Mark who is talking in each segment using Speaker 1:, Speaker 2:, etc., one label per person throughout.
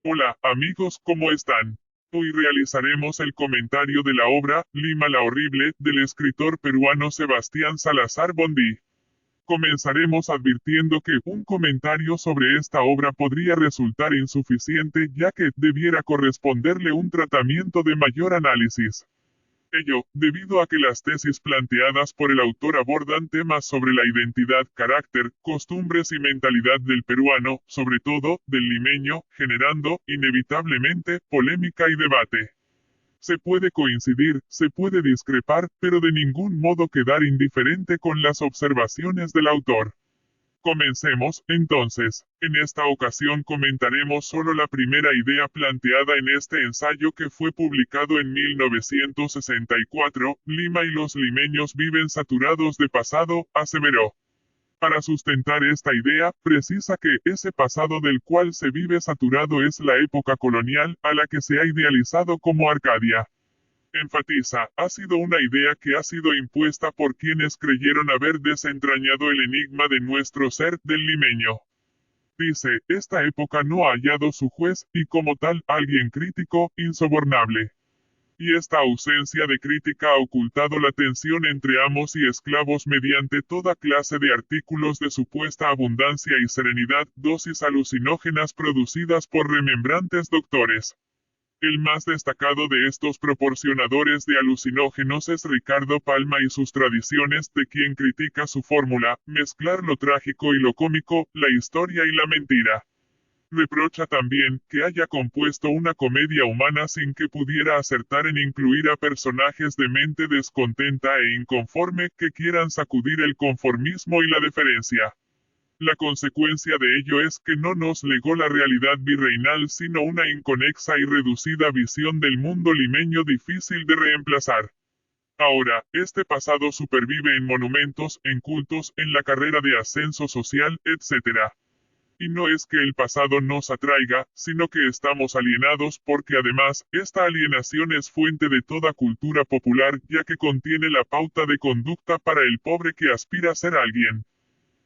Speaker 1: Hola, amigos, ¿cómo están? Hoy realizaremos el comentario de la obra Lima la Horrible del escritor peruano Sebastián Salazar Bondy. Comenzaremos advirtiendo que un comentario sobre esta obra podría resultar insuficiente ya que debiera corresponderle un tratamiento de mayor análisis. Ello, debido a que las tesis planteadas por el autor abordan temas sobre la identidad, carácter, costumbres y mentalidad del peruano, sobre todo, del limeño, generando, inevitablemente, polémica y debate. Se puede coincidir, se puede discrepar, pero de ningún modo quedar indiferente con las observaciones del autor. Comencemos, entonces. En esta ocasión comentaremos solo la primera idea planteada en este ensayo que fue publicado en 1964, Lima y los limeños viven saturados de pasado, aseveró. Para sustentar esta idea, precisa que ese pasado del cual se vive saturado es la época colonial, a la que se ha idealizado como Arcadia. Enfatiza, ha sido una idea que ha sido impuesta por quienes creyeron haber desentrañado el enigma de nuestro ser del limeño. Dice, esta época no ha hallado su juez, y como tal, alguien crítico, insobornable. Y esta ausencia de crítica ha ocultado la tensión entre amos y esclavos mediante toda clase de artículos de supuesta abundancia y serenidad, dosis alucinógenas producidas por remembrantes doctores. El más destacado de estos proporcionadores de alucinógenos es Ricardo Palma y sus tradiciones, de quien critica su fórmula, mezclar lo trágico y lo cómico, la historia y la mentira. Reprocha también que haya compuesto una comedia humana sin que pudiera acertar en incluir a personajes de mente descontenta e inconforme que quieran sacudir el conformismo y la deferencia. La consecuencia de ello es que no nos legó la realidad virreinal sino una inconexa y reducida visión del mundo limeño difícil de reemplazar. Ahora, este pasado supervive en monumentos, en cultos, en la carrera de ascenso social, etc. Y no es que el pasado nos atraiga, sino que estamos alienados porque además, esta alienación es fuente de toda cultura popular ya que contiene la pauta de conducta para el pobre que aspira a ser alguien.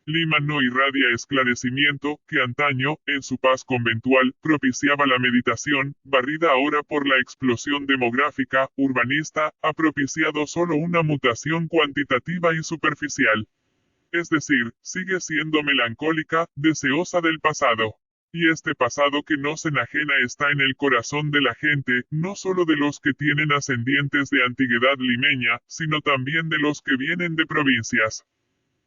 Speaker 1: Lima no irradia esclarecimiento, que antaño, en su paz conventual, propiciaba la meditación, barrida ahora por la explosión demográfica, urbanista, ha propiciado solo una mutación cuantitativa y superficial. Es decir, sigue siendo melancólica, deseosa del pasado. Y este pasado que no se enajena está en el corazón de la gente, no solo de los que tienen ascendientes de antigüedad limeña, sino también de los que vienen de provincias.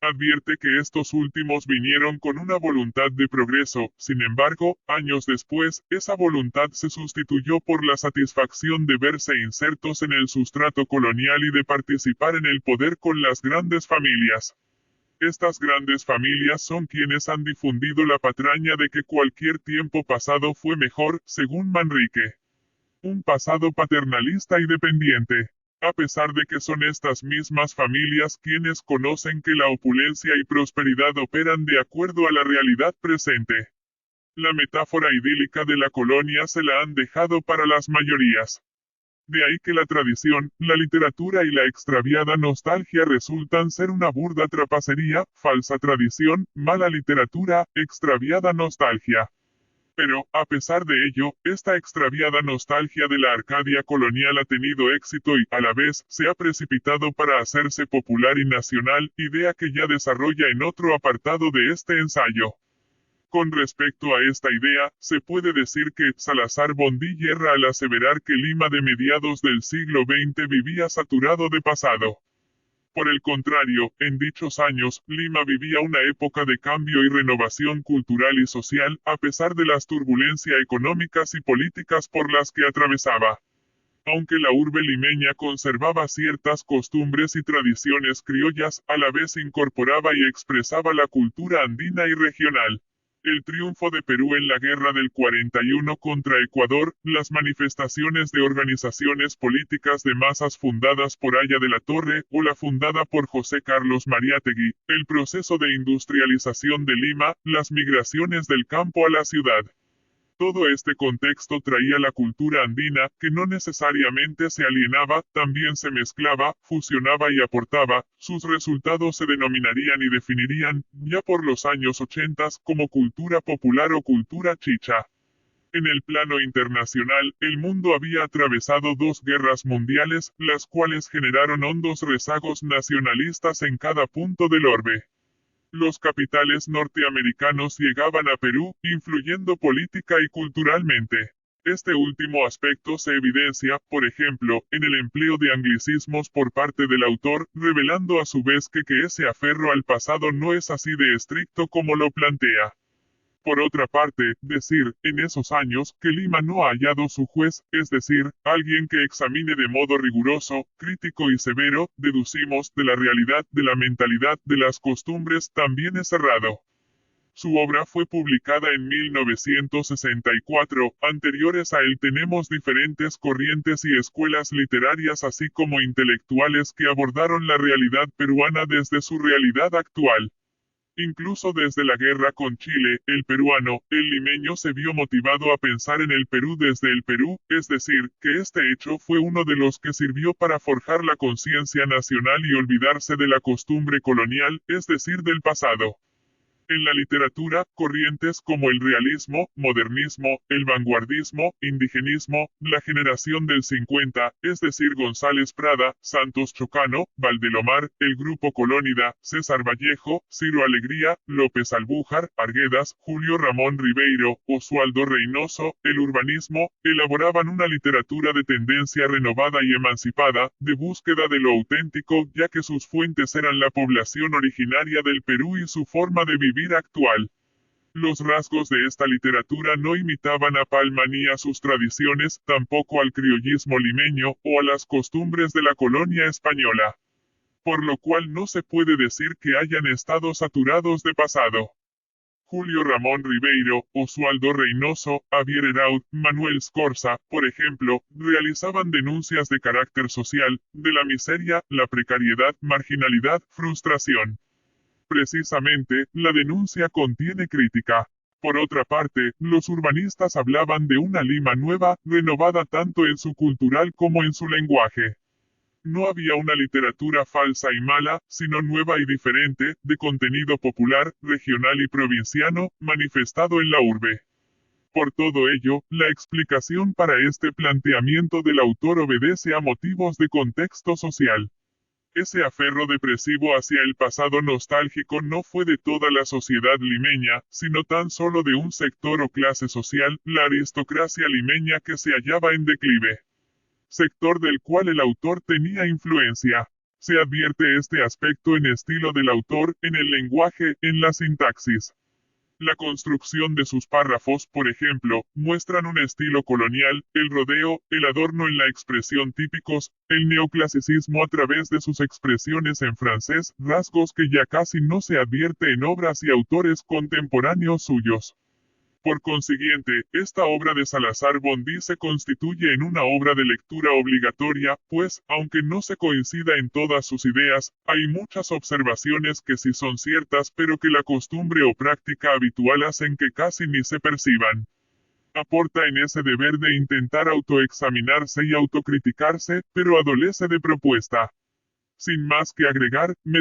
Speaker 1: Advierte que estos últimos vinieron con una voluntad de progreso, sin embargo, años después, esa voluntad se sustituyó por la satisfacción de verse insertos en el sustrato colonial y de participar en el poder con las grandes familias. Estas grandes familias son quienes han difundido la patraña de que cualquier tiempo pasado fue mejor, según Manrique. Un pasado paternalista y dependiente. A pesar de que son estas mismas familias quienes conocen que la opulencia y prosperidad operan de acuerdo a la realidad presente. La metáfora idílica de la colonia se la han dejado para las mayorías. De ahí que la tradición, la literatura y la extraviada nostalgia resultan ser una burda trapacería, falsa tradición, mala literatura, extraviada nostalgia. Pero, a pesar de ello, esta extraviada nostalgia de la Arcadia colonial ha tenido éxito y, a la vez, se ha precipitado para hacerse popular y nacional, idea que ya desarrolla en otro apartado de este ensayo. Con respecto a esta idea, se puede decir que Salazar Bondy yerra al aseverar que Lima de mediados del siglo XX vivía saturado de pasado. Por el contrario, en dichos años, Lima vivía una época de cambio y renovación cultural y social, a pesar de las turbulencias económicas y políticas por las que atravesaba. Aunque la urbe limeña conservaba ciertas costumbres y tradiciones criollas, a la vez incorporaba y expresaba la cultura andina y regional. El triunfo de Perú en la guerra del 41 contra Ecuador, las manifestaciones de organizaciones políticas de masas fundadas por Aya de la Torre, o la fundada por José Carlos Mariátegui, el proceso de industrialización de Lima, las migraciones del campo a la ciudad. Todo este contexto traía la cultura andina, que no necesariamente se alienaba, también se mezclaba, fusionaba y aportaba, sus resultados se denominarían y definirían, ya por los años 80, como cultura popular o cultura chicha. En el plano internacional, el mundo había atravesado 2 guerras mundiales, las cuales generaron hondos rezagos nacionalistas en cada punto del orbe. Los capitales norteamericanos llegaban a Perú, influyendo política y culturalmente. Este último aspecto se evidencia, por ejemplo, en el empleo de anglicismos por parte del autor, revelando a su vez que ese aferro al pasado no es así de estricto como lo plantea. Por otra parte, decir, en esos años, que Lima no ha hallado su juez, es decir, alguien que examine de modo riguroso, crítico y severo, deducimos, de la realidad, de la mentalidad, de las costumbres, también es errado. Su obra fue publicada en 1964, anteriores a él tenemos diferentes corrientes y escuelas literarias así como intelectuales que abordaron la realidad peruana desde su realidad actual. Incluso desde la guerra con Chile, el peruano, el limeño se vio motivado a pensar en el Perú desde el Perú, es decir, que este hecho fue uno de los que sirvió para forjar la conciencia nacional y olvidarse de la costumbre colonial, es decir, del pasado. En la literatura, corrientes como el realismo, modernismo, el vanguardismo, indigenismo, la generación del 50, es decir González Prada, Santos Chocano, Valdelomar, el Grupo Colónida, César Vallejo, Ciro Alegría, López Albújar, Arguedas, Julio Ramón Ribeiro, Oswaldo Reynoso, el urbanismo, elaboraban una literatura de tendencia renovada y emancipada, de búsqueda de lo auténtico, ya que sus fuentes eran la población originaria del Perú y su forma de vivir actual. Los rasgos de esta literatura no imitaban a Palma ni a sus tradiciones, tampoco al criollismo limeño o a las costumbres de la colonia española. Por lo cual no se puede decir que hayan estado saturados de pasado. Julio Ramón Ribeiro, Oswaldo Reynoso, Javier Heraud, Manuel Scorza, por ejemplo, realizaban denuncias de carácter social, de la miseria, la precariedad, marginalidad, frustración. Precisamente, la denuncia contiene crítica. Por otra parte, los urbanistas hablaban de una Lima nueva, renovada tanto en su cultural como en su lenguaje. No había una literatura falsa y mala, sino nueva y diferente, de contenido popular, regional y provinciano, manifestado en la urbe. Por todo ello, la explicación para este planteamiento del autor obedece a motivos de contexto social. Ese aferro depresivo hacia el pasado nostálgico no fue de toda la sociedad limeña, sino tan solo de un sector o clase social, la aristocracia limeña que se hallaba en declive. Sector del cual el autor tenía influencia. Se advierte este aspecto en estilo del autor, en el lenguaje, en la sintaxis. La construcción de sus párrafos, por ejemplo, muestran un estilo colonial, el rodeo, el adorno en la expresión típicos, el neoclasicismo a través de sus expresiones en francés, rasgos que ya casi no se advierte en obras y autores contemporáneos suyos. Por consiguiente, esta obra de Salazar Bondy se constituye en una obra de lectura obligatoria, pues, aunque no se coincida en todas sus ideas, hay muchas observaciones que sí son ciertas pero que la costumbre o práctica habitual hacen que casi ni se perciban. Aporta en ese deber de intentar autoexaminarse y autocriticarse, pero adolece de propuesta. Sin más que agregar, me